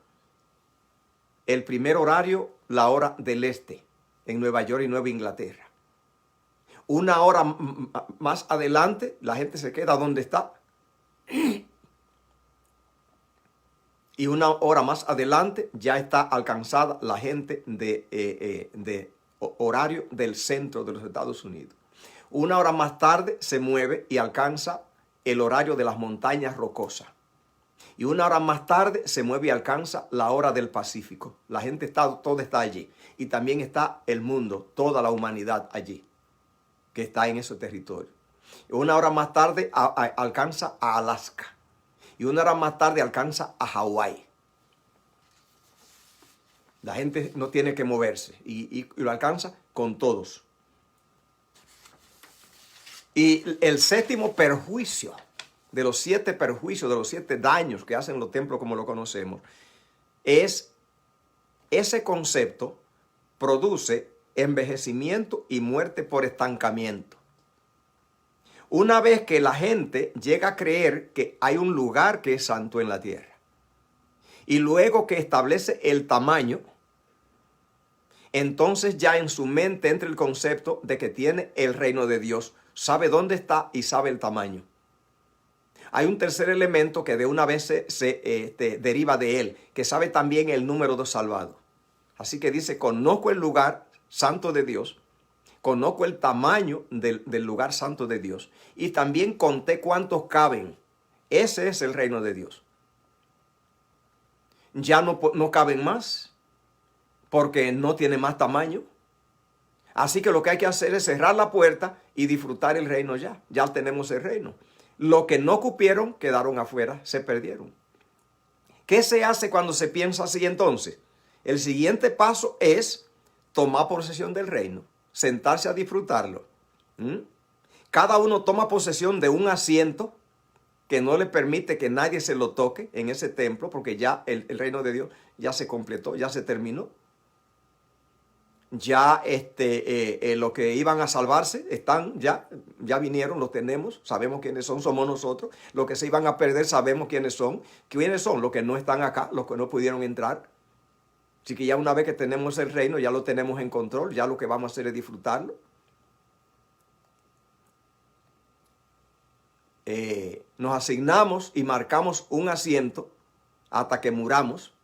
El primer horario, la hora del este, en Nueva York y Nueva Inglaterra. Una hora más adelante, la gente se queda donde está. Y una hora más adelante ya está alcanzada la gente de horario del centro de los Estados Unidos. Una hora más tarde se mueve y alcanza el horario de las montañas rocosas. Y una hora más tarde se mueve y alcanza la hora del Pacífico. La gente toda está allí. Y también está el mundo, toda la humanidad allí, que está en ese territorio. Y una hora más tarde alcanza a Alaska. Y una hora más tarde alcanza a Hawái. La gente no tiene que moverse y lo alcanza con todos. Y el séptimo perjuicio de los 7 perjuicios, de los 7 daños que hacen los templos como lo conocemos, es ese concepto produce envejecimiento y muerte por estancamiento. Una vez que la gente llega a creer que hay un lugar que es santo en la tierra, y luego que establece el tamaño, entonces ya en su mente entra el concepto de que tiene el reino de Dios, sabe dónde está y sabe el tamaño. Hay un tercer elemento que de una vez se deriva de él, que sabe también el número de salvados. Así que dice, conozco el lugar santo de Dios, conozco el tamaño del lugar santo de Dios y también conté cuántos caben. Ese es el reino de Dios. Ya no caben más porque no tiene más tamaño. Así que lo que hay que hacer es cerrar la puerta y disfrutar el reino ya. Ya tenemos el reino. Lo que no cupieron quedaron afuera, se perdieron. ¿Qué se hace cuando se piensa así entonces? El siguiente paso es tomar posesión del reino, sentarse a disfrutarlo. Cada uno toma posesión de un asiento que no le permite que nadie se lo toque en ese templo, porque ya el reino de Dios ya se completó, ya se terminó. Ya los que iban a salvarse están, ya vinieron, los tenemos, sabemos quiénes son, somos nosotros. Los que se iban a perder sabemos quiénes son. ¿Quiénes son? Los que no están acá, los que no pudieron entrar. Así que ya una vez que tenemos el reino, ya lo tenemos en control, ya lo que vamos a hacer es disfrutarlo. Nos asignamos y marcamos un asiento hasta que muramos.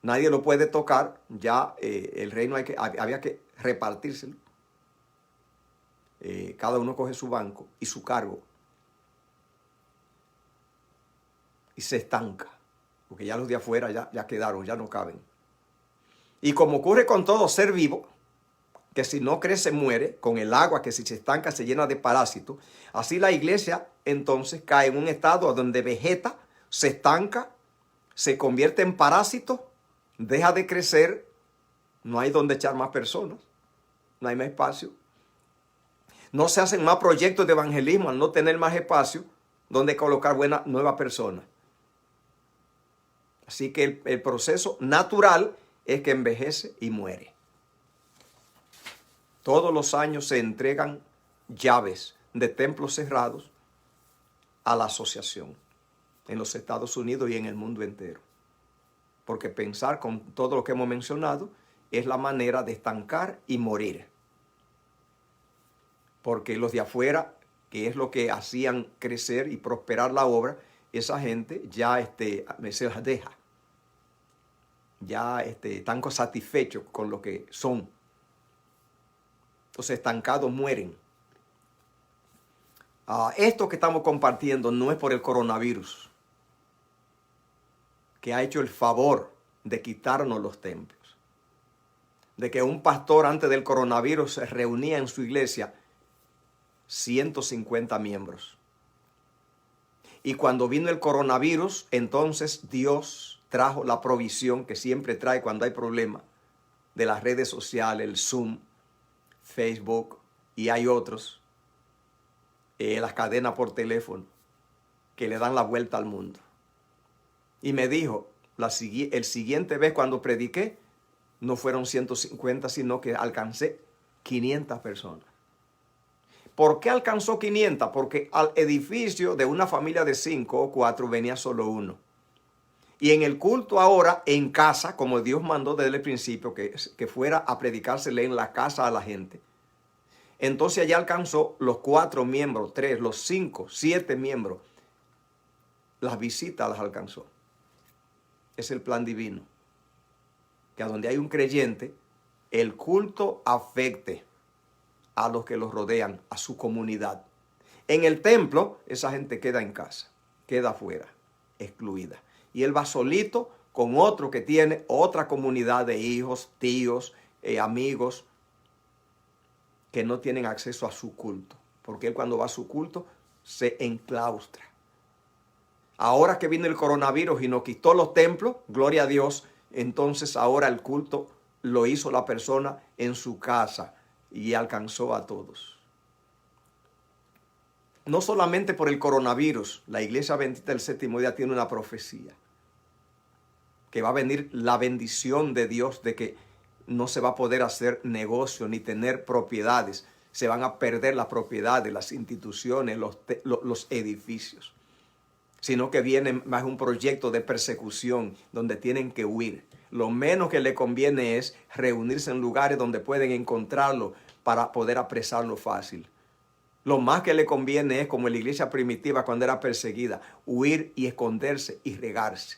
Nadie lo puede tocar, ya el reino había que repartírselo. Cada uno coge su banco y su cargo y se estanca, porque ya los de afuera ya quedaron, ya no caben. Y como ocurre con todo ser vivo, que si no crece muere, con el agua que si se estanca se llena de parásitos, así la iglesia entonces cae en un estado donde vegeta, se estanca, se convierte en parásito deja de crecer, no hay donde echar más personas, no hay más espacio. No se hacen más proyectos de evangelismo al no tener más espacio donde colocar nuevas personas. Así que el proceso natural es que envejece y muere. Todos los años se entregan llaves de templos cerrados a la asociación en los Estados Unidos y en el mundo entero. Porque pensar con todo lo que hemos mencionado es la manera de estancar y morir. Porque los de afuera, que es lo que hacían crecer y prosperar la obra, esa gente ya se las deja. Ya están satisfechos con lo que son. Los estancados mueren. Esto que estamos compartiendo no es por el coronavirus, que ha hecho el favor de quitarnos los templos. De que un pastor antes del coronavirus se reunía en su iglesia 150 miembros. Y cuando vino el coronavirus, entonces Dios trajo la provisión que siempre trae cuando hay problemas de las redes sociales, el Zoom, Facebook y hay otros, las cadenas por teléfono que le dan la vuelta al mundo. Y me dijo, el siguiente vez cuando prediqué, no fueron 150, sino que alcancé 500 personas. ¿Por qué alcanzó 500? Porque al edificio de una familia de 5 o 4 venía solo uno. Y en el culto ahora, en casa, como Dios mandó desde el principio, que fuera a predicársele en la casa a la gente. Entonces allá alcanzó los 4 miembros, 3, los 5, 7 miembros. Las visitas las alcanzó. Es el plan divino. Que a donde hay un creyente, el culto afecte a los que los rodean, a su comunidad. En el templo, esa gente queda en casa, queda afuera, excluida. Y él va solito con otro que tiene otra comunidad de hijos, tíos, amigos, que no tienen acceso a su culto. Porque él cuando va a su culto se enclaustra. Ahora que vino el coronavirus y nos quitó los templos, gloria a Dios, entonces ahora el culto lo hizo la persona en su casa y alcanzó a todos. No solamente por el coronavirus, la Iglesia Bendita del Séptimo Día tiene una profecía. Que va a venir la bendición de Dios de que no se va a poder hacer negocio ni tener propiedades. Se van a perder las propiedades, las instituciones, los edificios. Sino que viene más un proyecto de persecución donde tienen que huir. Lo menos que le conviene es reunirse en lugares donde pueden encontrarlo para poder apresarlo fácil. Lo más que le conviene es, como en la iglesia primitiva cuando era perseguida, huir y esconderse y regarse.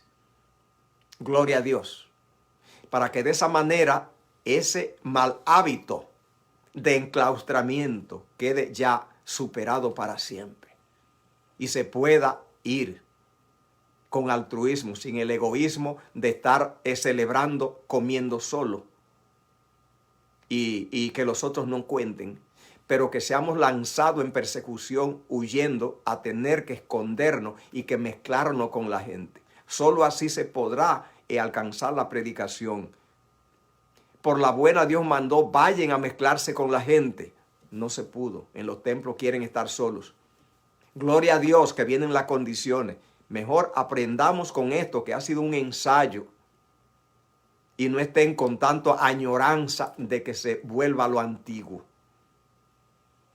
Gloria a Dios. Para que de esa manera ese mal hábito de enclaustramiento quede ya superado para siempre. Y se pueda ir con altruismo, sin el egoísmo de estar celebrando comiendo solo y que los otros no cuenten, pero que seamos lanzados en persecución huyendo a tener que escondernos y que mezclarnos con la gente. Solo así se podrá alcanzar la predicación. Por la buena Dios mandó, vayan a mezclarse con la gente. No se pudo, en los templos quieren estar solos. Gloria a Dios que vienen las condiciones. Mejor aprendamos con esto que ha sido un ensayo y no estén con tanto añoranza de que se vuelva a lo antiguo.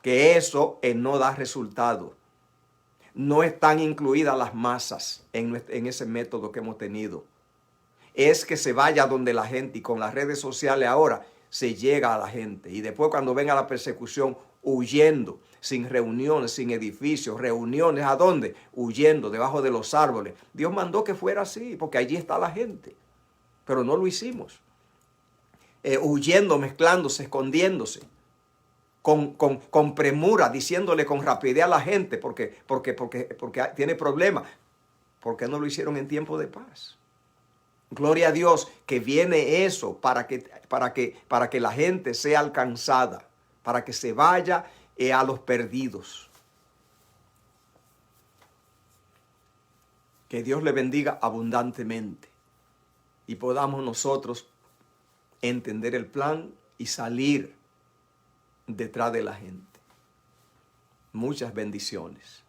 Que eso no da resultado. No están incluidas las masas en ese método que hemos tenido. Es que se vaya donde la gente y con las redes sociales ahora se llega a la gente. Y después cuando venga la persecución, huyendo, sin reuniones, sin edificios, reuniones, ¿a dónde? Huyendo, debajo de los árboles. Dios mandó que fuera así, porque allí está la gente. Pero no lo hicimos. Huyendo, mezclándose, escondiéndose. Con premura, diciéndole con rapidez a la gente, porque tiene problemas. ¿Por qué no lo hicieron en tiempo de paz? Gloria a Dios que viene eso para que la gente sea alcanzada, para que se vaya a los perdidos. Que Dios le bendiga abundantemente. y podamos nosotros entender el plan y salir detrás de la gente. Muchas bendiciones.